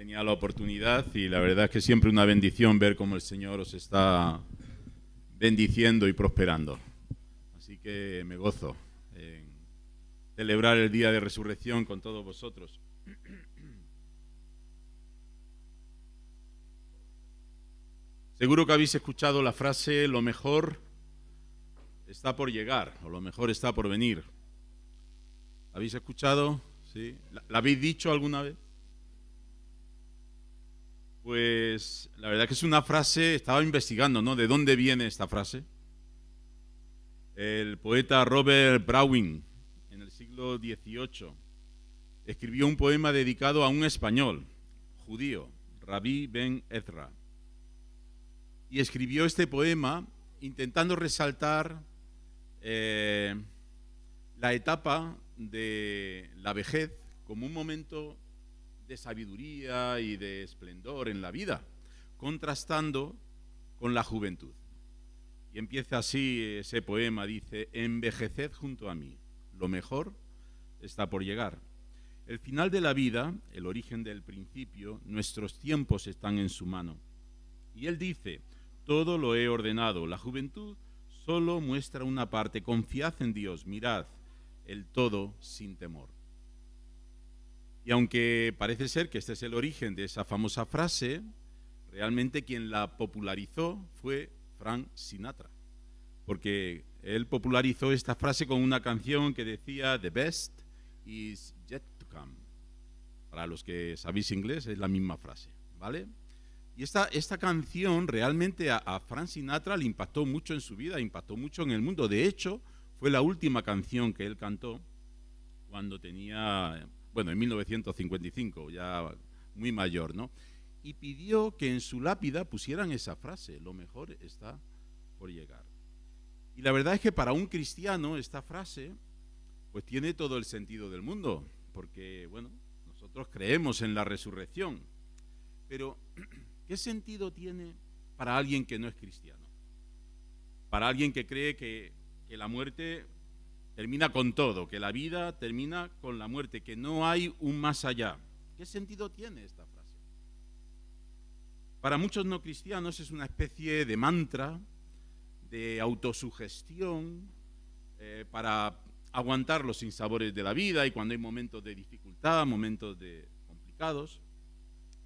tenía la oportunidad y la verdad es que siempre una bendición ver cómo el Señor os está bendiciendo y prosperando. Así que me gozo en celebrar el día de resurrección con todos vosotros. Seguro que habéis escuchado la frase, lo mejor está por llegar, o lo mejor está por venir. ¿Habéis escuchado? ¿Sí? ¿La habéis dicho alguna vez? Pues la verdad que es una frase, estaba investigando, ¿no? ¿De dónde viene esta frase? El poeta Robert Browning, en el siglo XVIII, escribió un poema dedicado a un español, judío, Rabí Ben Ezra. Y escribió este poema intentando resaltar la etapa de la vejez como un momento de sabiduría y de esplendor en la vida, contrastando con la juventud. Y empieza así ese poema, dice: envejeced junto a mí, lo mejor está por llegar. El final de la vida, el origen del principio, nuestros tiempos están en su mano. Y él dice: todo lo he ordenado, la juventud solo muestra una parte, confiad en Dios, mirad el todo sin temor. Y aunque parece ser que este es el origen de esa famosa frase, realmente quien la popularizó fue Frank Sinatra, porque él popularizó esta frase con una canción que decía "The best is yet to come". Para los que sabéis inglés es la misma frase, ¿vale? Y esta canción realmente a Frank Sinatra le impactó mucho en su vida, impactó mucho en el mundo. De hecho, fue la última canción que él cantó cuando tenía, bueno, en 1955, ya muy mayor, ¿no? Y pidió que en su lápida pusieran esa frase: lo mejor está por llegar. Y la verdad es que para un cristiano esta frase pues tiene todo el sentido del mundo, porque, bueno, nosotros creemos en la resurrección, pero ¿qué sentido tiene para alguien que no es cristiano? Para alguien que cree que la muerte termina con todo, que la vida termina con la muerte, que no hay un más allá. ¿Qué sentido tiene esta frase? Para muchos no cristianos es una especie de mantra, de autosugestión, para aguantar los sinsabores de la vida y cuando hay momentos de dificultad, momentos complicados.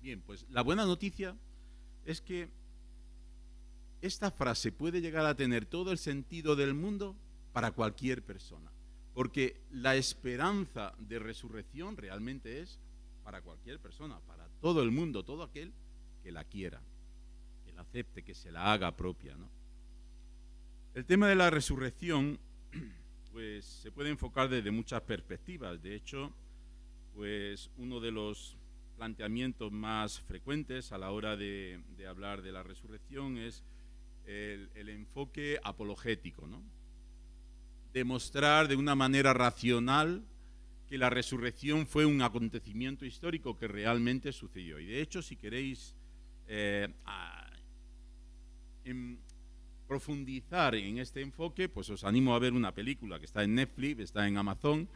Bien, pues la buena noticia es que esta frase puede llegar a tener todo el sentido del mundo para cualquier persona, porque la esperanza de resurrección realmente es para cualquier persona, para todo el mundo, todo aquel que la quiera, que la acepte, que se la haga propia, ¿no? El tema de la resurrección pues se puede enfocar desde muchas perspectivas. De hecho, pues uno de los planteamientos más frecuentes a la hora de hablar de la resurrección es el enfoque apologético, ¿no? Demostrar de una manera racional que la resurrección fue un acontecimiento histórico que realmente sucedió. Y de hecho, si queréis profundizar en este enfoque, pues os animo a ver una película que está en Netflix, está en Amazon,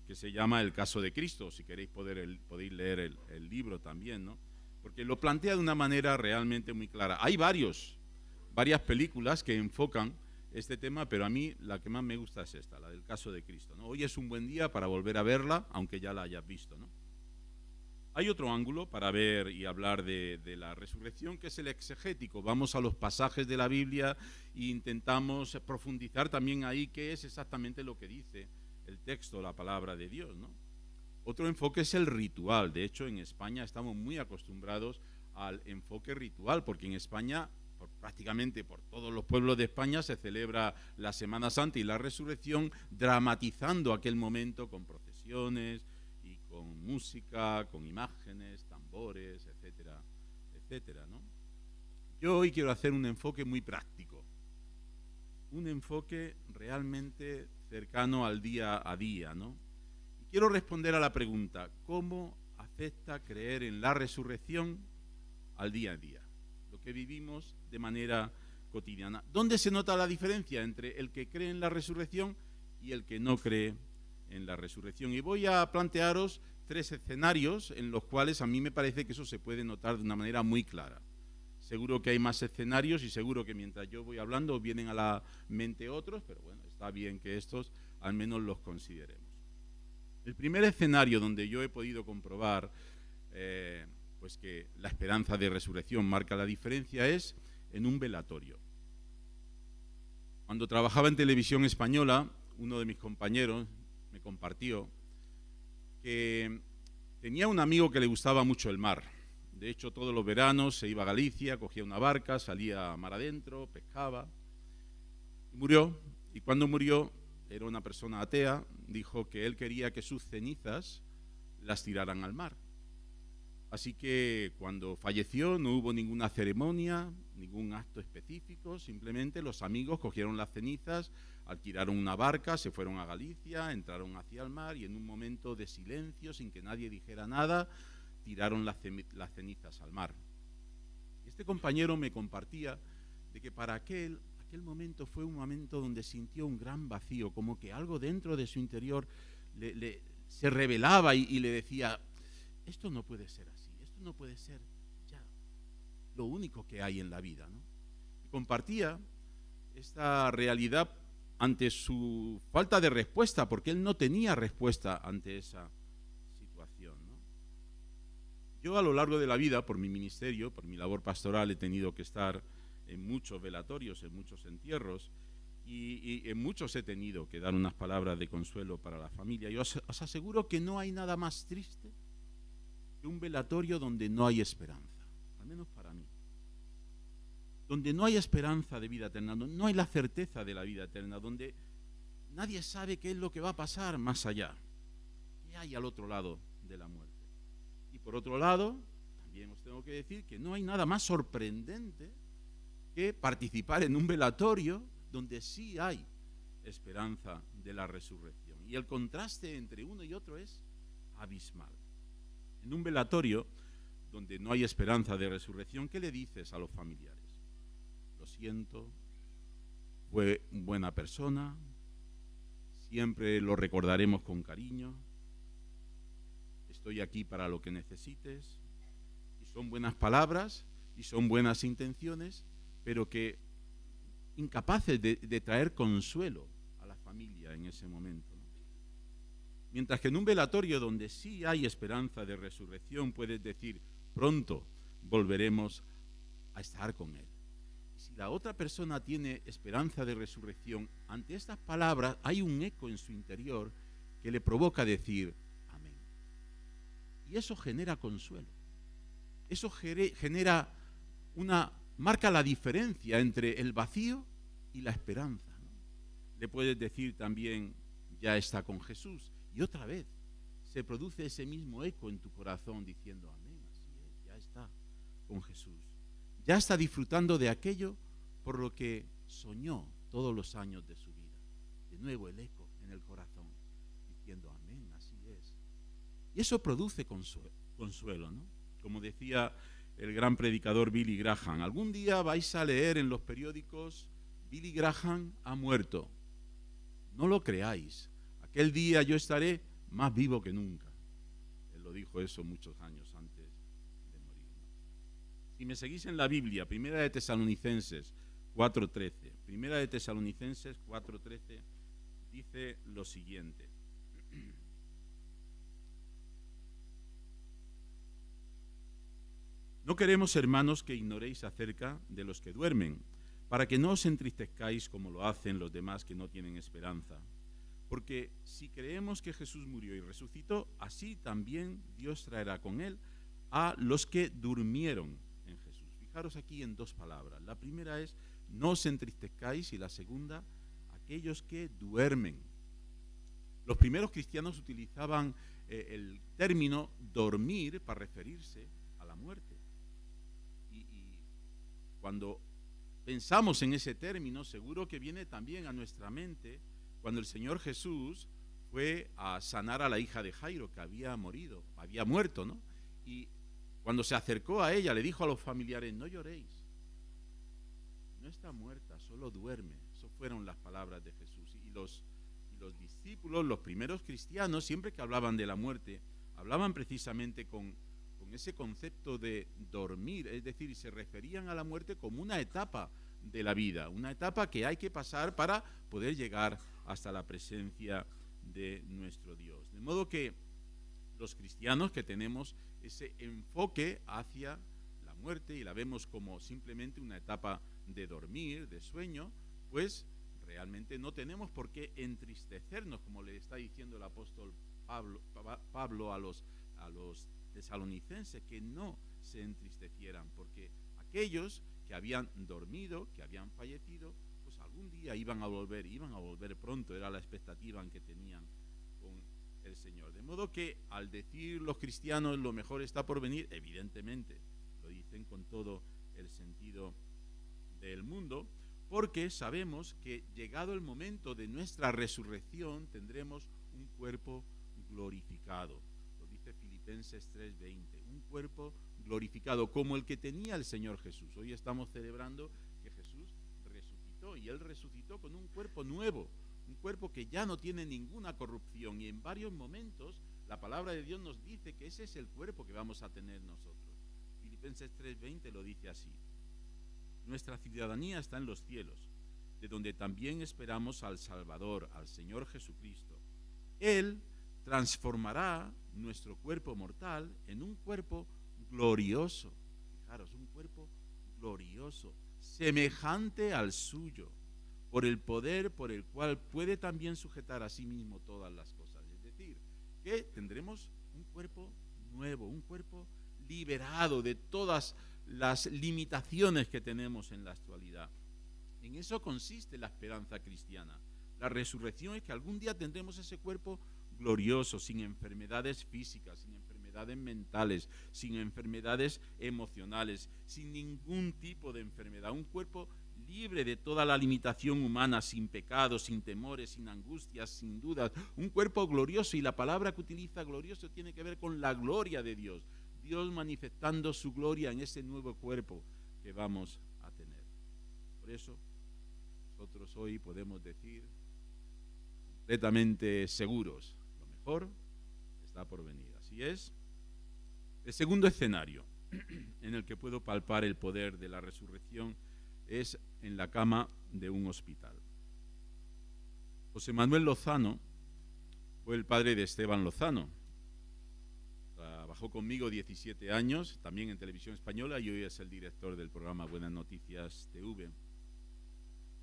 que se llama El caso de Cristo. Si queréis podéis leer el libro también, ¿no? Porque lo plantea de una manera realmente muy clara. Hay varias películas que enfocan este tema, pero a mí la que más me gusta es esta, la del caso de Cristo, ¿no? Hoy es un buen día para volver a verla, aunque ya la hayas visto, ¿no? Hay otro ángulo para ver y hablar de la resurrección, que es el exegético. Vamos a los pasajes de la Biblia e intentamos profundizar también ahí qué es exactamente lo que dice el texto, la palabra de Dios, ¿no? Otro enfoque es el ritual. De hecho, en España estamos muy acostumbrados al enfoque ritual, porque en España, prácticamente por todos los pueblos de España, se celebra la Semana Santa y la Resurrección, dramatizando aquel momento con procesiones y con música, con imágenes, tambores, etcétera, etcétera, ¿no? Yo hoy quiero hacer un enfoque muy práctico, un enfoque realmente cercano al día a día, ¿no? Y quiero responder a la pregunta: ¿cómo afecta creer en la resurrección al día a día? Lo que vivimos de manera cotidiana. ¿Dónde se nota la diferencia entre el que cree en la resurrección y el que no cree en la resurrección? Y voy a plantearos 3 escenarios en los cuales a mí me parece que eso se puede notar de una manera muy clara. Seguro que hay más escenarios y seguro que mientras yo voy hablando vienen a la mente otros, pero bueno, está bien que estos al menos los consideremos. El primer escenario donde yo he podido comprobar pues que la esperanza de resurrección marca la diferencia es en un velatorio. Cuando trabajaba en Televisión Española, uno de mis compañeros me compartió que tenía un amigo que le gustaba mucho el mar. De hecho, todos los veranos se iba a Galicia, cogía una barca, salía mar adentro, pescaba. Y murió. Y cuando murió, era una persona atea, dijo que él quería que sus cenizas las tiraran al mar. Así que cuando falleció no hubo ninguna ceremonia, ningún acto específico, simplemente los amigos cogieron las cenizas, alquilaron una barca, se fueron a Galicia, entraron hacia el mar y en un momento de silencio, sin que nadie dijera nada, tiraron las cenizas al mar. Este compañero me compartía de que para aquel momento fue un momento donde sintió un gran vacío, como que algo dentro de su interior se revelaba y le decía: esto no puede ser así, esto no puede ser ya lo único que hay en la vida, ¿no? Y compartía esta realidad ante su falta de respuesta, porque él no tenía respuesta ante esa situación, ¿no? Yo a lo largo de la vida, por mi ministerio, por mi labor pastoral, he tenido que estar en muchos velatorios, en muchos entierros, y en muchos he tenido que dar unas palabras de consuelo para la familia. Yo os aseguro que no hay nada más triste que un velatorio donde no hay esperanza, al menos para mí. Donde no hay esperanza de vida eterna, donde no hay la certeza de la vida eterna, donde nadie sabe qué es lo que va a pasar más allá, qué hay al otro lado de la muerte. Y por otro lado, también os tengo que decir que no hay nada más sorprendente que participar en un velatorio donde sí hay esperanza de la resurrección. Y el contraste entre uno y otro es abismal. En un velatorio donde no hay esperanza de resurrección, ¿qué le dices a los familiares? Lo siento, fue buena persona, siempre lo recordaremos con cariño, estoy aquí para lo que necesites, y son buenas palabras y son buenas intenciones, pero que incapaces de traer consuelo a la familia en ese momento, ¿no? Mientras que en un velatorio donde sí hay esperanza de resurrección, puedes decir: pronto volveremos a estar con Él. Si la otra persona tiene esperanza de resurrección, ante estas palabras hay un eco en su interior que le provoca decir amén. Y eso genera consuelo. Eso genera marca la diferencia entre el vacío y la esperanza, ¿no? Le puedes decir también: ya está con Jesús. Y otra vez se produce ese mismo eco en tu corazón diciendo amén, así es, ya está con Jesús. Ya está disfrutando de aquello por lo que soñó todos los años de su vida. De nuevo el eco en el corazón, diciendo amén, así es. Y eso produce consuelo, ¿no? Como decía el gran predicador Billy Graham, algún día vais a leer en los periódicos: Billy Graham ha muerto. No lo creáis. Aquel día yo estaré más vivo que nunca. Él lo dijo eso muchos años antes de morir, ¿no? Si me seguís en la Biblia, Primera de Tesalonicenses 4:13. Primera de Tesalonicenses 4:13 dice lo siguiente: no queremos, hermanos, que ignoréis acerca de los que duermen, para que no os entristezcáis como lo hacen los demás que no tienen esperanza. Porque si creemos que Jesús murió y resucitó, así también Dios traerá con Él a los que durmieron en Jesús. Fijaros aquí en dos palabras. La primera es: no os entristezcáis, y la segunda: aquellos que duermen. Los primeros cristianos utilizaban el término dormir para referirse a la muerte. Y cuando pensamos en ese término, seguro que viene también a nuestra mente cuando el Señor Jesús fue a sanar a la hija de Jairo, que había muerto, ¿no? Y cuando se acercó a ella, le dijo a los familiares: no lloréis, no está muerta, solo duerme. Esas fueron las palabras de Jesús. Y los discípulos, los primeros cristianos, siempre que hablaban de la muerte, hablaban precisamente con ese concepto de dormir, es decir, se referían a la muerte como una etapa de la vida, una etapa que hay que pasar para poder llegar hasta la presencia de nuestro Dios. De modo que los cristianos que tenemos ese enfoque hacia la muerte y la vemos como simplemente una etapa de dormir, de sueño, pues realmente no tenemos por qué entristecernos, como le está diciendo el apóstol Pablo a los tesalonicenses, que no se entristecieran, porque aquellos que habían dormido, que habían fallecido, pues algún día iban a volver pronto, era la expectativa que tenían con el Señor. De modo que al decir los cristianos lo mejor está por venir, evidentemente lo dicen con todo el sentido del mundo, porque sabemos que llegado el momento de nuestra resurrección tendremos un cuerpo glorificado. Lo dice Filipenses 3:20, un cuerpo glorificado como el que tenía el Señor Jesús. Hoy estamos celebrando que Jesús resucitó, y Él resucitó con un cuerpo nuevo, un cuerpo que ya no tiene ninguna corrupción, y en varios momentos la palabra de Dios nos dice que ese es el cuerpo que vamos a tener nosotros. Filipenses 3:20 lo dice así: nuestra ciudadanía está en los cielos, de donde también esperamos al Salvador, al Señor Jesucristo. Él transformará nuestro cuerpo mortal en un cuerpo glorioso. Fijaros, un cuerpo glorioso, semejante al suyo, por el poder por el cual puede también sujetar a sí mismo todas las cosas. Es decir, que tendremos un cuerpo nuevo, un cuerpo liberado de todas las limitaciones que tenemos en la actualidad. En eso consiste la esperanza cristiana. La resurrección es que algún día tendremos ese cuerpo glorioso, sin enfermedades físicas, sin enfermedades mentales, sin enfermedades emocionales, sin ningún tipo de enfermedad. Un cuerpo libre de toda la limitación humana, sin pecados, sin temores, sin angustias, sin dudas. Un cuerpo glorioso, y la palabra que utiliza glorioso tiene que ver con la gloria de Dios. Dios manifestando su gloria en ese nuevo cuerpo que vamos a tener. Por eso, nosotros hoy podemos decir completamente seguros, lo mejor está por venir. Así es. El segundo escenario en el que puedo palpar el poder de la resurrección es en la cama de un hospital. José Manuel Lozano fue el padre de Esteban Lozano. Trabajó conmigo 17 años, también en Televisión Española, y hoy es el director del programa Buenas Noticias TV.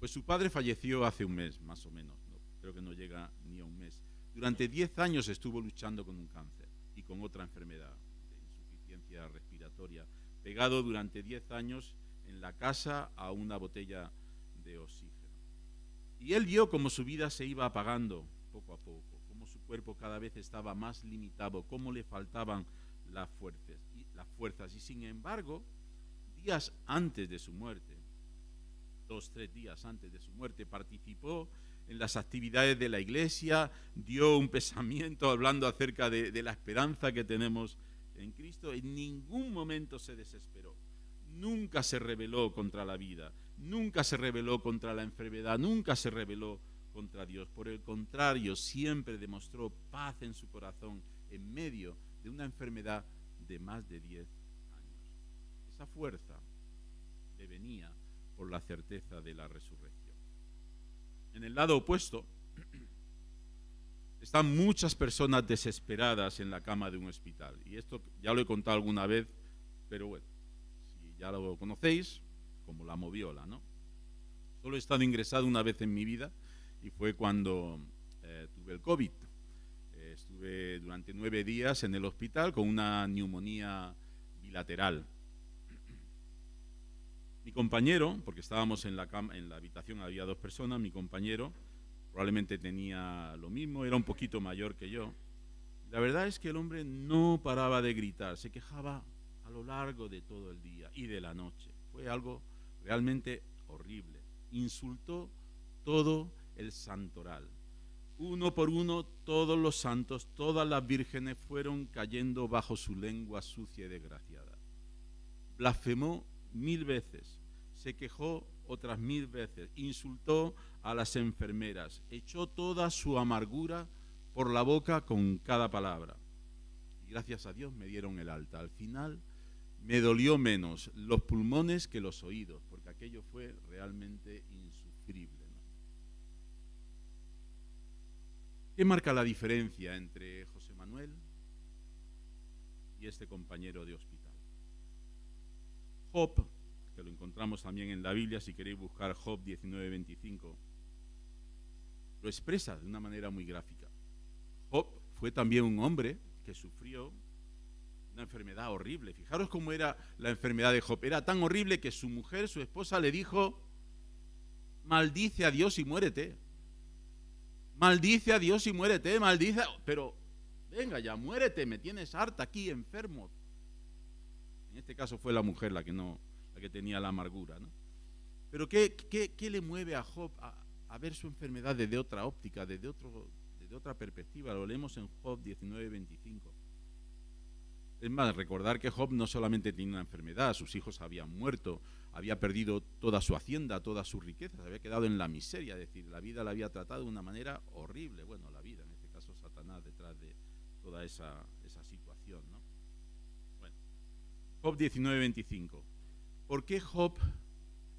Pues su padre falleció hace un mes, más o menos, ¿no? Creo que no llega ni a un mes. Durante 10 años estuvo luchando con un cáncer y con otra enfermedad de insuficiencia respiratoria, pegado durante 10 años en la casa a una botella de oxígeno. Y él vio cómo su vida se iba apagando poco a poco, cómo su cuerpo cada vez estaba más limitado, cómo le faltaban las fuerzas. Y sin embargo, días antes de su muerte, 2-3 días antes de su muerte, participó en las actividades de la iglesia, dio un pensamiento hablando acerca de la esperanza que tenemos en Cristo. En ningún momento se desesperó, nunca se rebeló contra la vida, nunca se rebeló contra la enfermedad, nunca se rebeló contra Dios. Por el contrario, siempre demostró paz en su corazón en medio de una enfermedad de más de 10 años. Esa fuerza le venía por la certeza de la resurrección. En el lado opuesto están muchas personas desesperadas en la cama de un hospital. Y esto ya lo he contado alguna vez, pero bueno, si ya lo conocéis, como la moviola, ¿no? Solo he estado ingresado una vez en mi vida, y fue cuando tuve el COVID. Estuve durante 9 días en el hospital con una neumonía bilateral. Mi compañero, porque estábamos en la habitación, había 2 personas, mi compañero probablemente tenía lo mismo, era un poquito mayor que yo. La verdad es que el hombre no paraba de gritar, se quejaba a lo largo de todo el día y de la noche. Fue algo realmente horrible. Insultó todo el santoral. Uno por uno, todos los santos, todas las vírgenes fueron cayendo bajo su lengua sucia y desgraciada. Blasfemó 1000 veces, se quejó otras 1000 veces, insultó a las enfermeras, echó toda su amargura por la boca con cada palabra. y gracias a Dios me dieron el alta. Al final me dolió menos los pulmones que los oídos, porque aquello fue realmente insufrible, ¿no? ¿Qué marca la diferencia entre José Manuel y este compañero de hospital? Job, que lo encontramos también en la Biblia, si queréis buscar Job 19:25, lo expresa de una manera muy gráfica. Job fue también un hombre que sufrió una enfermedad horrible. Fijaros cómo era la enfermedad de Job. Era tan horrible que su mujer, su esposa, le dijo: maldice a Dios y muérete. Maldice a Dios y muérete, maldice. Pero venga ya, muérete, me tienes harta aquí, enfermo. En este caso fue la mujer la que tenía la amargura, ¿no? Pero ¿qué le mueve a Job a ver su enfermedad desde otra óptica, desde otra perspectiva? Lo leemos en Job 19:25. Es más, recordar que Job no solamente tenía una enfermedad, sus hijos habían muerto, había perdido toda su hacienda, toda su riqueza, se había quedado en la miseria, es decir, la vida la había tratado de una manera horrible. Bueno, la vida, en este caso Satanás, detrás de toda esa situación, ¿no? Bueno, Job 19:25. ¿Por qué Job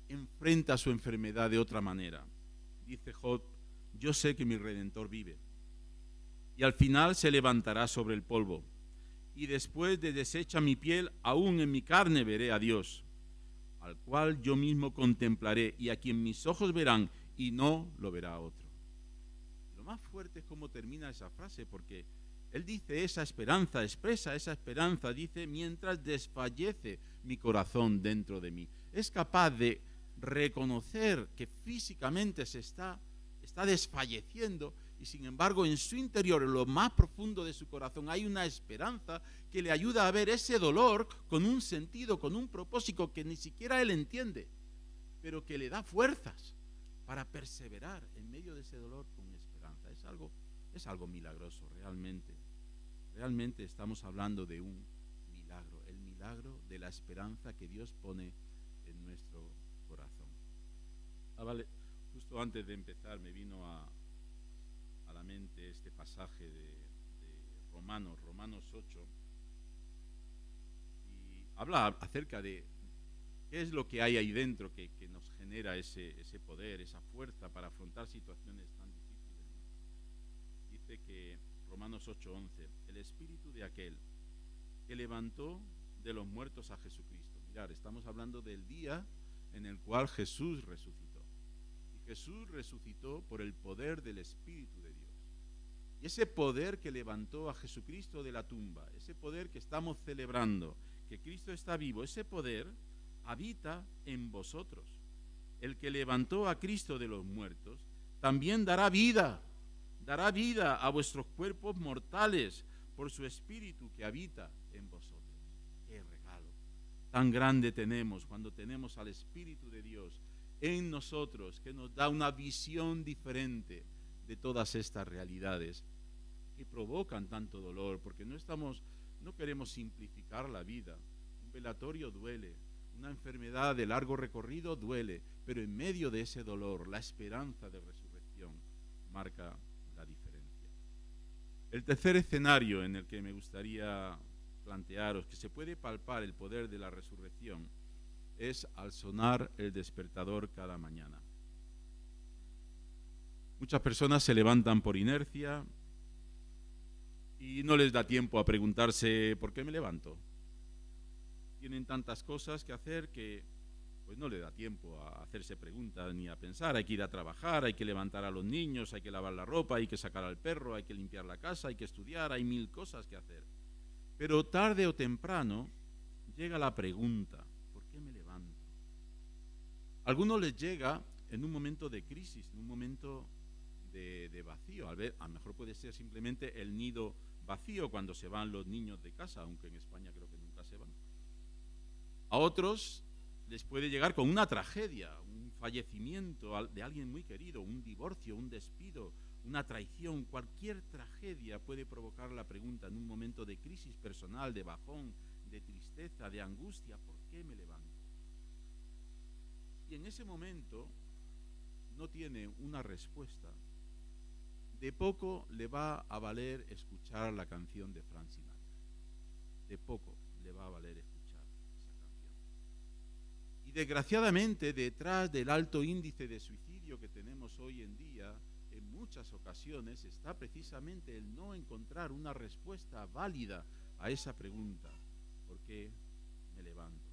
enfrenta su enfermedad de otra manera? Dice Job: yo sé que mi Redentor vive, y al final se levantará sobre el polvo, y después de deshecha mi piel, aún en mi carne veré a Dios, al cual yo mismo contemplaré, y a quien mis ojos verán, y no lo verá otro. Lo más fuerte es cómo termina esa frase, porque él dice esa esperanza, expresa esa esperanza, dice: mientras desfallece mi corazón dentro de mí. Es capaz de reconocer que físicamente se está desfalleciendo, y sin embargo en su interior, en lo más profundo de su corazón, hay una esperanza que le ayuda a ver ese dolor con un sentido, con un propósito que ni siquiera él entiende, pero que le da fuerzas para perseverar en medio de ese dolor con esperanza. Es algo milagroso, realmente. Realmente estamos hablando de un milagro, el milagro de la esperanza que Dios pone en nuestro corazón. Vale. Justo antes de empezar me vino a la mente este pasaje de Romanos 8, y habla acerca de qué es lo que hay ahí dentro que nos genera ese poder, esa fuerza para afrontar situaciones tan difíciles. Dice que Romanos 8:11, el espíritu de aquel que levantó de los muertos a Jesucristo. Mirad, estamos hablando del día en el cual Jesús resucitó. Jesús resucitó por el poder del Espíritu de Dios. Y ese poder que levantó a Jesucristo de la tumba, ese poder que estamos celebrando, que Cristo está vivo, ese poder habita en vosotros. El que levantó a Cristo de los muertos también dará vida a vuestros cuerpos mortales por su Espíritu que habita en vosotros. ¡Qué regalo tan grande tenemos cuando tenemos al Espíritu de Dios en nosotros, que nos da una visión diferente de todas estas realidades que provocan tanto dolor, porque no queremos simplificar la vida. Un velatorio duele, una enfermedad de largo recorrido duele, pero en medio de ese dolor, la esperanza de resurrección marca la diferencia. El tercer escenario en el que me gustaría plantearos que se puede palpar el poder de la resurrección es al sonar el despertador cada mañana. Muchas personas se levantan por inercia y no les da tiempo a preguntarse ¿por qué me levanto? Tienen tantas cosas que hacer que pues no le da tiempo a hacerse preguntas ni a pensar. Hay que ir a trabajar, hay que levantar a los niños, hay que lavar la ropa, hay que sacar al perro, hay que limpiar la casa, hay que estudiar, hay 1000 cosas que hacer. Pero tarde o temprano llega la pregunta: ¿por qué me levanto? A algunos les llega en un momento de crisis, en un momento de vacío. A lo mejor puede ser simplemente el nido vacío cuando se van los niños de casa, aunque en España creo que nunca se van. A otros les puede llegar con una tragedia, un fallecimiento de alguien muy querido, un divorcio, un despido, una traición. Cualquier tragedia puede provocar la pregunta en un momento de crisis personal, de bajón, de tristeza, de angustia: ¿por qué me levanto? Y en ese momento no tiene una respuesta. De poco le va a valer escuchar la canción de Frank Sinatra. de poco le va a valer escuchar esa canción. Y desgraciadamente, detrás del alto índice de suicidio que tenemos hoy en día, en muchas ocasiones está precisamente el no encontrar una respuesta válida a esa pregunta: ¿por qué me levanto?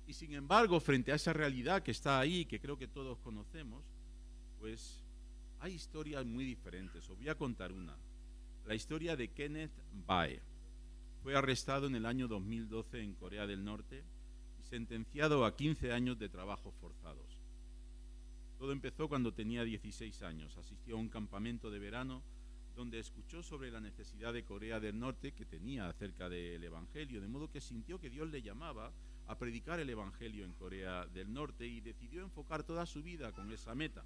Y sin embargo, frente a esa realidad que está ahí, que creo que todos conocemos, pues hay historias muy diferentes. Os voy a contar una. La historia de Kenneth Bae. Fue arrestado en el año 2012 en Corea del Norte y sentenciado a 15 años de trabajos forzados. Todo empezó cuando tenía 16 años. Asistió a un campamento de verano donde escuchó sobre la necesidad de Corea del Norte que tenía acerca del Evangelio, de modo que sintió que Dios le llamaba a predicar el Evangelio en Corea del Norte y decidió enfocar toda su vida con esa meta.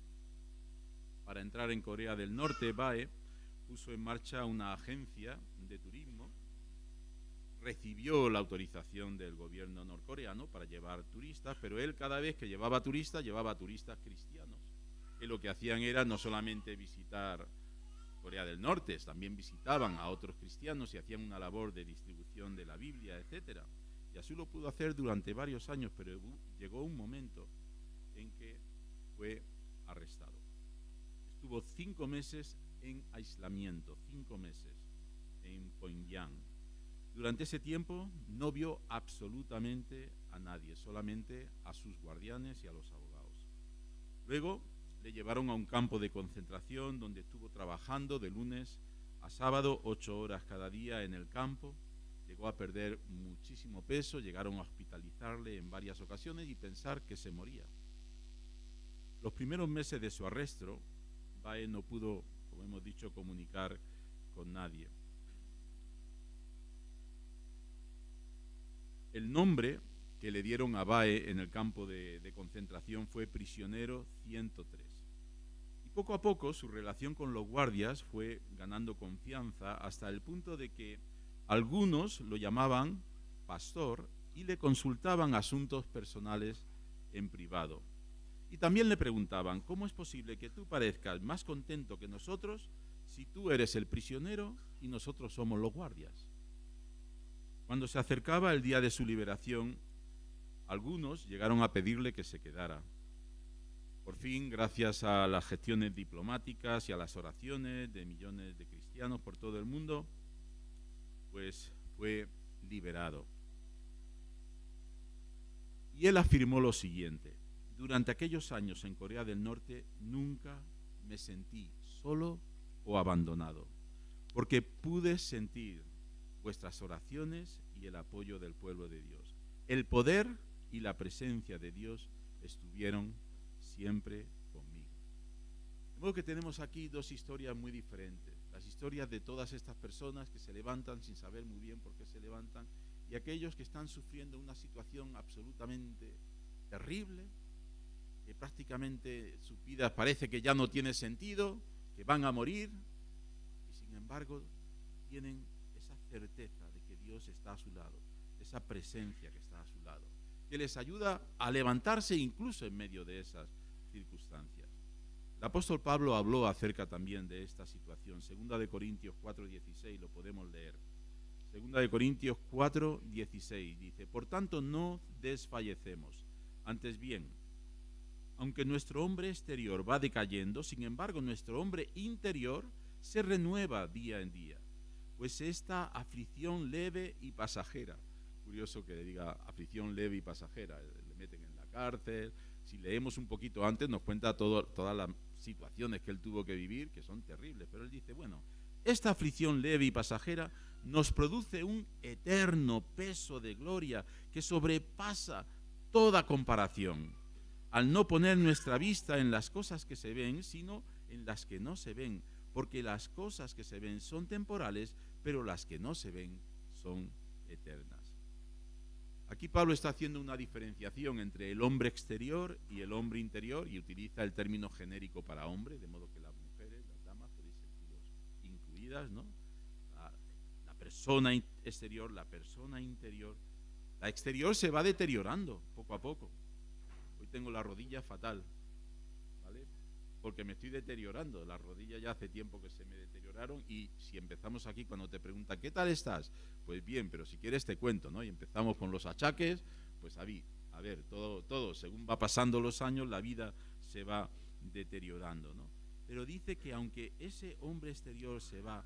Para entrar en Corea del Norte, Bae puso en marcha una agencia de turismo, recibió la autorización del gobierno norcoreano para llevar turistas, pero él cada vez que llevaba turistas cristianos, que lo que hacían era no solamente visitar Corea del Norte, también visitaban a otros cristianos y hacían una labor de distribución de la Biblia, etcétera. Y así lo pudo hacer durante varios años, pero llegó un momento en que fue arrestado. Estuvo 5 meses en aislamiento, 5 meses en Pyongyang. Durante ese tiempo no vio absolutamente a nadie, solamente a sus guardianes y a los abogados. Luego le llevaron a un campo de concentración donde estuvo trabajando de lunes a sábado 8 horas cada día en el campo. Llegó a perder muchísimo peso, llegaron a hospitalizarle en varias ocasiones y pensar que se moría. Los primeros meses de su arresto, Bae no pudo, como hemos dicho, comunicar con nadie. El nombre que le dieron a Bae en el campo de concentración fue Prisionero 103. Y poco a poco su relación con los guardias fue ganando confianza hasta el punto de que algunos lo llamaban pastor y le consultaban asuntos personales en privado. Y también le preguntaban: ¿cómo es posible que tú parezcas más contento que nosotros si tú eres el prisionero y nosotros somos los guardias? Cuando se acercaba el día de su liberación, algunos llegaron a pedirle que se quedara. Por fin, gracias a las gestiones diplomáticas y a las oraciones de millones de cristianos por todo el mundo, pues fue liberado. Y él afirmó lo siguiente: durante aquellos años en Corea del Norte nunca me sentí solo o abandonado, porque pude sentir vuestras oraciones y el apoyo del pueblo de Dios. El poder y la presencia de Dios estuvieron siempre conmigo. De modo que tenemos aquí dos historias muy diferentes. Las historias de todas estas personas que se levantan sin saber muy bien por qué se levantan, y aquellos que están sufriendo una situación absolutamente terrible, que prácticamente su vida parece que ya no tiene sentido, que van a morir, y sin embargo tienen esa certeza de que Dios está a su lado, esa presencia que está a su lado, que les ayuda a levantarse incluso en medio de esas circunstancias. El apóstol Pablo habló acerca también de esta situación. 2 Corintios 4:16 lo podemos leer. 2 Corintios 4:16 dice: por tanto no desfallecemos, antes bien, aunque nuestro hombre exterior va decayendo, sin embargo nuestro hombre interior se renueva día en día, pues esta aflicción leve y pasajera, curioso que le diga aflicción leve y pasajera, le meten en la cárcel. Si leemos un poquito antes nos cuenta todas las situaciones que él tuvo que vivir, que son terribles, pero él dice: bueno, esta aflicción leve y pasajera nos produce un eterno peso de gloria que sobrepasa toda comparación, al no poner nuestra vista en las cosas que se ven, sino en las que no se ven, porque las cosas que se ven son temporales, pero las que no se ven son eternas. Aquí Pablo está haciendo una diferenciación entre el hombre exterior y el hombre interior, y utiliza el término genérico para hombre, de modo que las mujeres, las damas, podéis sentiros incluidas, ¿no? La persona exterior, la persona interior. La exterior se va deteriorando poco a poco. Hoy tengo la rodilla fatal, ¿vale? porque me estoy deteriorando. Las rodillas ya hace tiempo que se me deterioraron y si empezamos aquí cuando te preguntan, ¿qué tal estás? Pues bien, pero si quieres te cuento, ¿no? Y empezamos con los achaques, pues a ver, todo, según va pasando los años, la vida se va deteriorando, ¿no? Pero dice que aunque ese hombre exterior se va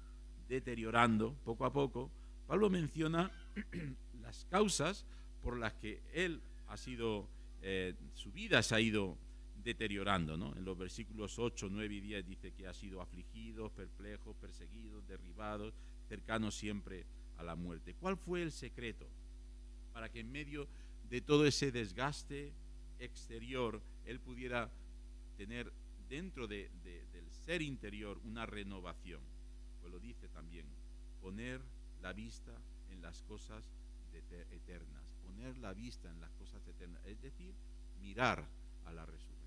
deteriorando poco a poco, Pablo menciona las causas por las que él ha sido, su vida se ha ido deteriorando, ¿no? En los versículos 8, 9 y 10 dice que ha sido afligido, perplejo, perseguido, derribado, cercano siempre a la muerte. ¿Cuál fue el secreto para que en medio de todo ese desgaste exterior él pudiera tener dentro del ser interior una renovación? Pues lo dice también, poner la vista en las cosas eternas, poner la vista en las cosas eternas, es decir, mirar a la resurrección.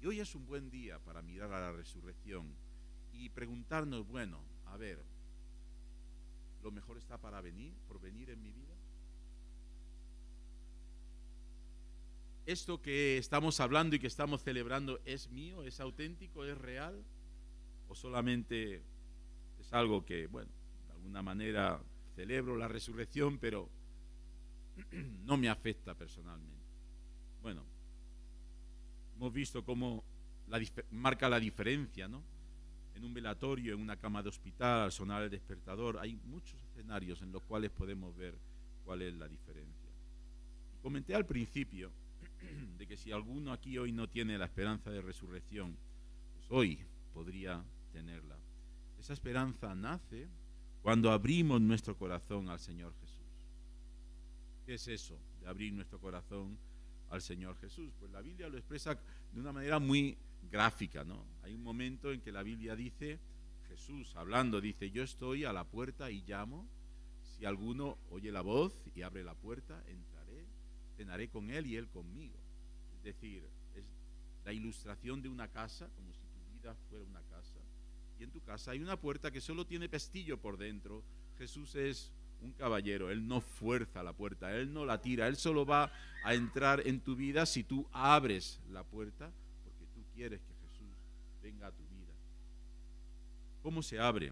Y hoy es un buen día para mirar a la resurrección y preguntarnos, bueno, a ver, ¿lo mejor está por venir en mi vida? ¿Esto que estamos hablando y que estamos celebrando es mío, es auténtico, es real? ¿O solamente es algo que, bueno, de alguna manera celebro la resurrección, pero no me afecta personalmente? Bueno, hemos visto cómo marca la diferencia, ¿no? En un velatorio, en una cama de hospital, al sonar el despertador, hay muchos escenarios en los cuales podemos ver cuál es la diferencia. Y comenté al principio de que si alguno aquí hoy no tiene la esperanza de resurrección, pues hoy podría tenerla. Esa esperanza nace cuando abrimos nuestro corazón al Señor Jesús. ¿Qué es eso de abrir nuestro corazón al Señor Jesús? Pues la Biblia lo expresa de una manera muy gráfica, ¿no? Hay un momento en que la Biblia dice, Jesús hablando, dice, yo estoy a la puerta y llamo, si alguno oye la voz y abre la puerta, entraré, cenaré con él y él conmigo. Es decir, es la ilustración de una casa, como si tu vida fuera una casa, y en tu casa hay una puerta que solo tiene pestillo por dentro. Jesús es un caballero, Él no fuerza la puerta, Él no la tira, Él solo va a entrar en tu vida si tú abres la puerta, porque tú quieres que Jesús venga a tu vida. ¿Cómo se abre?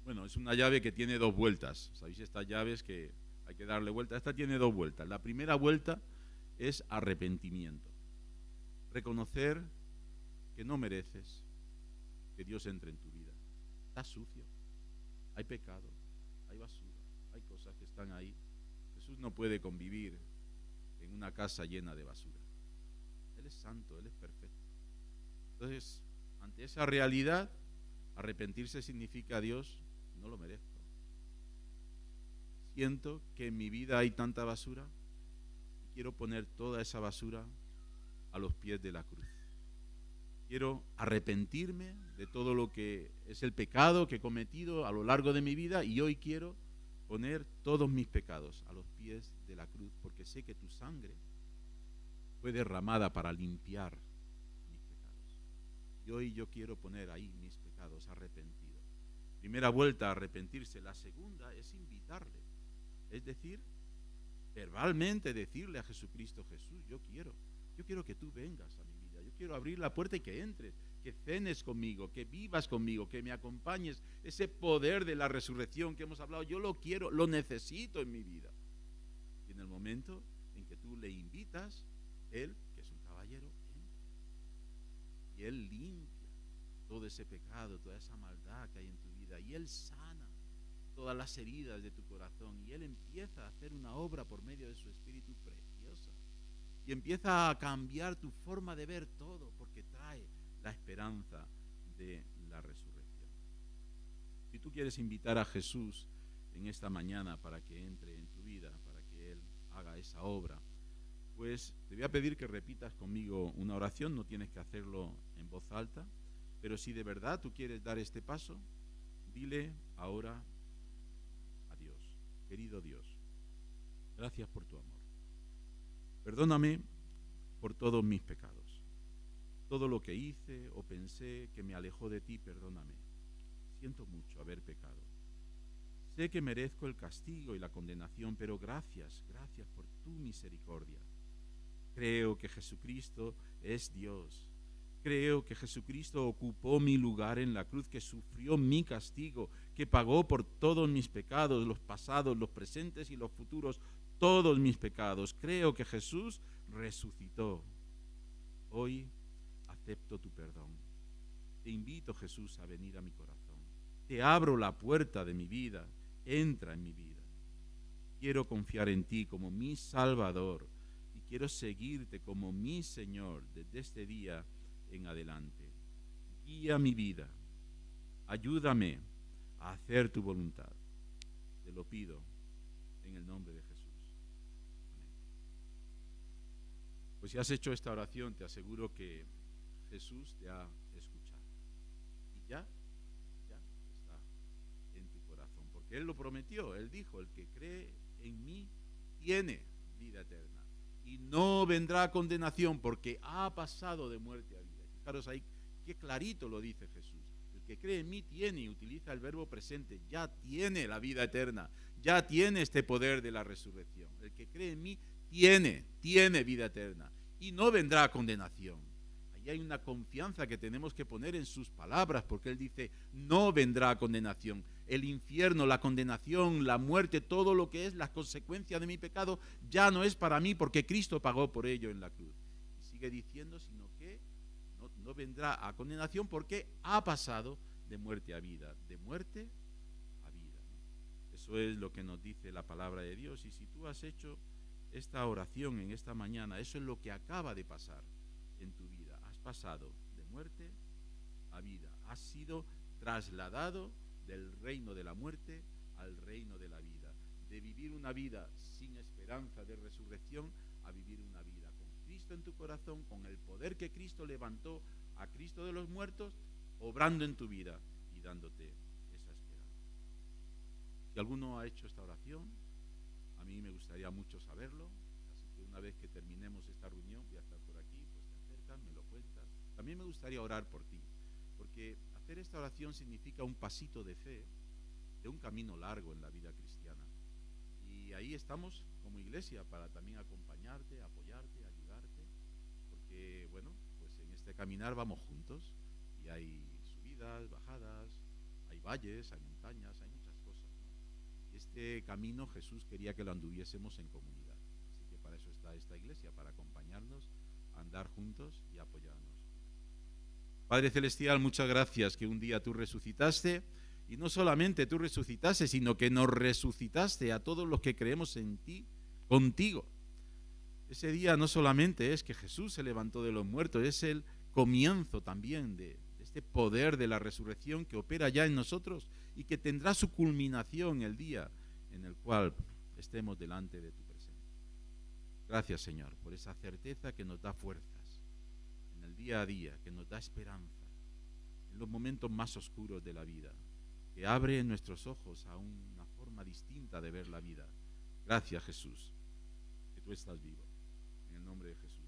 Bueno, es una llave que tiene dos vueltas. ¿Sabéis estas llaves que hay que darle vuelta? Esta tiene dos vueltas. La primera vuelta es arrepentimiento. Reconocer que no mereces que Dios entre en tu vida. Estás sucio, hay pecado, hay basura, hay cosas que están ahí. Jesús no puede convivir en una casa llena de basura. Él es santo, Él es perfecto. Entonces, ante esa realidad, arrepentirse significa, Dios, no lo merezco. Siento que en mi vida hay tanta basura y quiero poner toda esa basura a los pies de la cruz. Quiero arrepentirme de todo lo que es el pecado que he cometido a lo largo de mi vida y hoy quiero poner todos mis pecados a los pies de la cruz porque sé que tu sangre fue derramada para limpiar mis pecados. Y hoy yo quiero poner ahí mis pecados arrepentidos. Primera vuelta a arrepentirse. La segunda es invitarle. Es decir, verbalmente decirle a Jesucristo, Jesús, yo quiero que tú vengas a mi vida. Yo quiero abrir la puerta y que entres, que cenes conmigo, que vivas conmigo, que me acompañes. Ese poder de la resurrección que hemos hablado, yo lo quiero, lo necesito en mi vida. Y en el momento en que tú le invitas, Él, que es un caballero, entra. Y Él limpia todo ese pecado, toda esa maldad que hay en tu vida. Y Él sana todas las heridas de tu corazón. Y Él empieza a hacer una obra por medio de su Espíritu preciosa. Y empieza a cambiar tu forma de ver todo, porque trae la esperanza de la resurrección. Si tú quieres invitar a Jesús en esta mañana para que entre en tu vida, para que Él haga esa obra, pues te voy a pedir que repitas conmigo una oración. No tienes que hacerlo en voz alta, pero si de verdad tú quieres dar este paso, dile ahora a Dios: querido Dios, gracias por tu amor. Perdóname por todos mis pecados. Todo lo que hice o pensé que me alejó de ti, perdóname. Siento mucho haber pecado. Sé que merezco el castigo y la condenación, pero gracias por tu misericordia. Creo que Jesucristo es Dios, Creo que Jesucristo ocupó mi lugar en la cruz, que sufrió mi castigo, que pagó por todos mis pecados, los pasados, los presentes y los futuros, todos mis pecados. Creo que Jesús resucitó. Hoy acepto tu perdón. Te invito, Jesús, a venir a mi corazón. Te abro la puerta de mi vida. Entra en mi vida. Quiero confiar en ti como mi Salvador y quiero seguirte como mi Señor desde este día en adelante. Guía mi vida. Ayúdame a hacer tu voluntad. Te lo pido en el nombre de Jesús. Amén. Pues si has hecho esta oración, te aseguro que Jesús te ha escuchado. Y ya está en tu corazón. Porque Él lo prometió. Él dijo, el que cree en mí tiene vida eterna. Y no vendrá condenación porque ha pasado de muerte a vida. Fijaros ahí, qué clarito lo dice Jesús. El que cree en mí tiene, y utiliza el verbo presente, ya tiene la vida eterna, ya tiene este poder de la resurrección. El que cree en mí tiene vida eterna y no vendrá condenación. Ahí hay una confianza que tenemos que poner en sus palabras, porque Él dice, no vendrá condenación. El infierno, la condenación, la muerte, todo lo que es la consecuencia de mi pecado, ya no es para mí porque Cristo pagó por ello en la cruz. Y sigue diciendo, sino que no vendrá a condenación porque ha pasado de muerte a vida, de muerte a vida. Eso es lo que nos dice la palabra de Dios. Y si tú has hecho esta oración en esta mañana, eso es lo que acaba de pasar en tu vida. Has pasado de muerte a vida. Has sido trasladado del reino de la muerte al reino de la vida. De vivir una vida sin esperanza de resurrección a vivir una vida con Cristo en tu corazón, con el poder que Cristo levantó a Cristo de los muertos, obrando en tu vida y dándote esa esperanza. Si alguno ha hecho esta oración, a mí me gustaría mucho saberlo, así que una vez que terminemos esta reunión, voy a estar por aquí, pues te acercas, me lo cuentas. También me gustaría orar por ti, porque hacer esta oración significa un pasito de fe de un camino largo en la vida cristiana. Y ahí estamos como iglesia para también acompañarte, apoyarte, ayudarte, porque bueno, pues en este caminar vamos juntos y hay subidas, bajadas, hay valles, hay montañas, hay muchas cosas, ¿no? Este camino Jesús quería que lo anduviésemos en comunidad, así que para eso está esta iglesia, para acompañarnos, a andar juntos y apoyarnos. Padre Celestial, muchas gracias que un día tú resucitaste, y no solamente tú resucitaste, sino que nos resucitaste a todos los que creemos en ti, contigo. Ese día no solamente es que Jesús se levantó de los muertos, es el comienzo también de este poder de la resurrección que opera ya en nosotros y que tendrá su culminación el día en el cual estemos delante de tu presencia. Gracias, Señor, por esa certeza que nos da fuerzas en el día a día, que nos da esperanza en los momentos más oscuros de la vida, que abre nuestros ojos a una forma distinta de ver la vida. Gracias, Jesús, que tú estás vivo. En el nombre de Jesús.